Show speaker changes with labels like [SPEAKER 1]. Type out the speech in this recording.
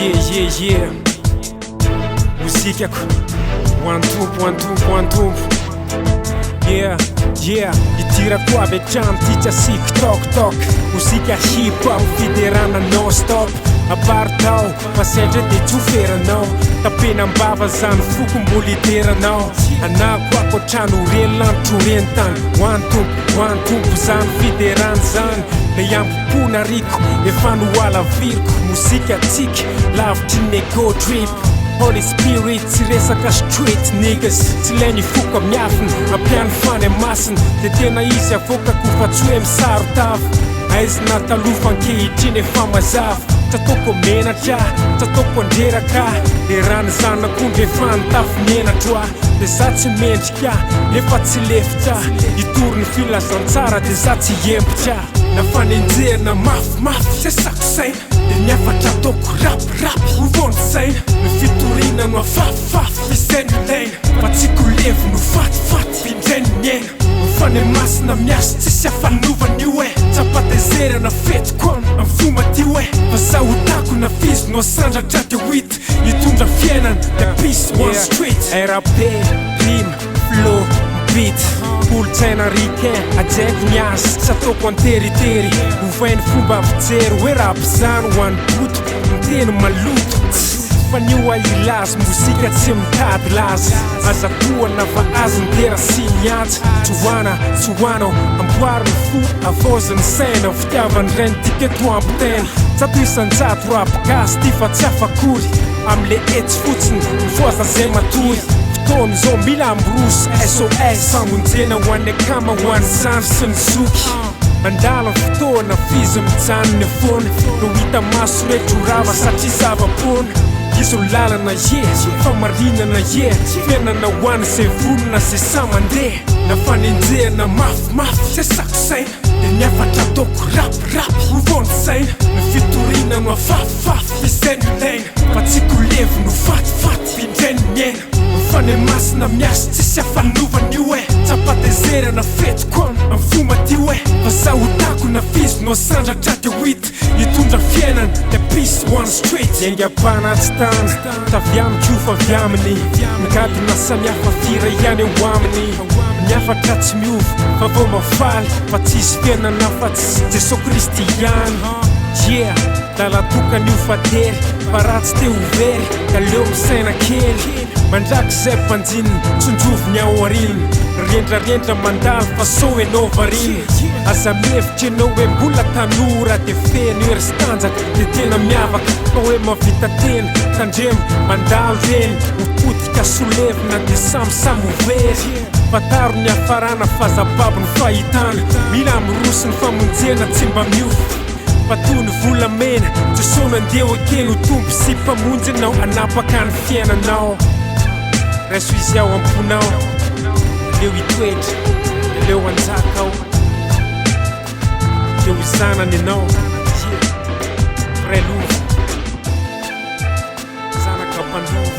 [SPEAKER 1] Yeah. Mozika one Tompo. Yeah. Itirako avy hatrano ty tsy asiako toktok. Mozika hip-hop fiderana non-stop. Apartao fa sendra de tsy oferanao. Tapenam-bava zany foko mbola iteranao. Anako ako trano reny lanitro rentany. One Tompo zany fiderana zany. Le ampopona riko efa noala viriko. Mozika tsika lavitry nego trip. Holy Spirit tsy resaka street niggas. Tsy lainy foka miafina ampiany fany masina. De tena izy avokako fa tsy hoe misaro tafo. Aizy natalofa ankehitriny efa mazava. Tsy ataoko menatra, tsy ataoko andreraka. De rano zanak'ondry efa nitafo menatra. De za tsy mendrika, nefa tsy lefitra. Itorony filazantsara de za tsy hempitra. Na fanenjehana mafimafy tsy sako saina. De niafatra ataoko rapirapy hovony saina. Ny fitorina no afafifafy izay no ilaina. Fa tsy kolevo no fatifaty findray ny miaina. Mifane masina miasa tsisy afanovany io e. Tsapatezerana fetiko am foma ty hoe. Fa za hotako na fizy no sandratra de wit. Hitondra fiainana de peace one street. RAP, rime, flow, beat. Kolotsaina ricain, ajaiko miasa. Tsy ataoko anteritery. Hovainy fomba fijery hoe rap zany hoany boto. Miteny maloto. Fa nio ailazy, mozika tsy mitady laza. Azakoana fa azo ndera sy miantsa. Tsoanao, amboariny fo avoziny saina. Fitiavany reny tiketo ampitena. Zato isanjato rap gasy ty fa tsy afakory. Amle etsy fotsiny, mivoaza zay matory. Fotoana zao mila ambrosy SOS. Famonjena hoan'ny akama hoan'ny zany sy ny zoky. Mandala fotoana fizy mijanony foana. No hita maso rehetra rava satria zava-pona. Izy lalana fa marinana fiainana hoany zay vonona zay sa mandeha. Na fanenjehana mafimafy tsy sako saina. De niafatra ataoko rapirapy hovony saina. Ny fitorina no afafifafy izay no ilaina. Fa tsy kolevo no fatifaty findray ny miaina. Mifane masina miasa tsisy afanovany io e. Tsapatezerana fetiko am foma ty hoe. Fa za hotako na fizy no sandratra de wit. Hitondra fiainana de peace one street. Engapana tsy tana tavy amiko fa avy aminy. Mikadona samihafa fira ihany eo aminy. Miafatra tsy miova fa vao mafaly. Fa tsisy fiainana fa tsy Jesosy Kristy ihany. Lalatokany io fatery. Fa ratsy te overy ka leo misaina kely. Mandraky zay mpanjininy tsondroviny ao arininy. Rendrarendra mandalo fa so enao variny. Aza mihevitra enao hoe mbola tanora. De feno ery tanjaka de tena miavaka. Fa hoe mavita tena tandremo mandalo reny. Mipodika solevina de samsamy overy. Fataro ny afarana fazababo ny fahitana. Mila mirosy ny famonjena tsy mba miofa. Patony volamena Jesosy nandeha ekeny ho tombo sy mpamonjinao. Anapaka ny fiainanao. Raiso izy ao amponao. Leo hitoetra, leo anjaka ao. Leo izanany anao. Prelova zanaka mpandova.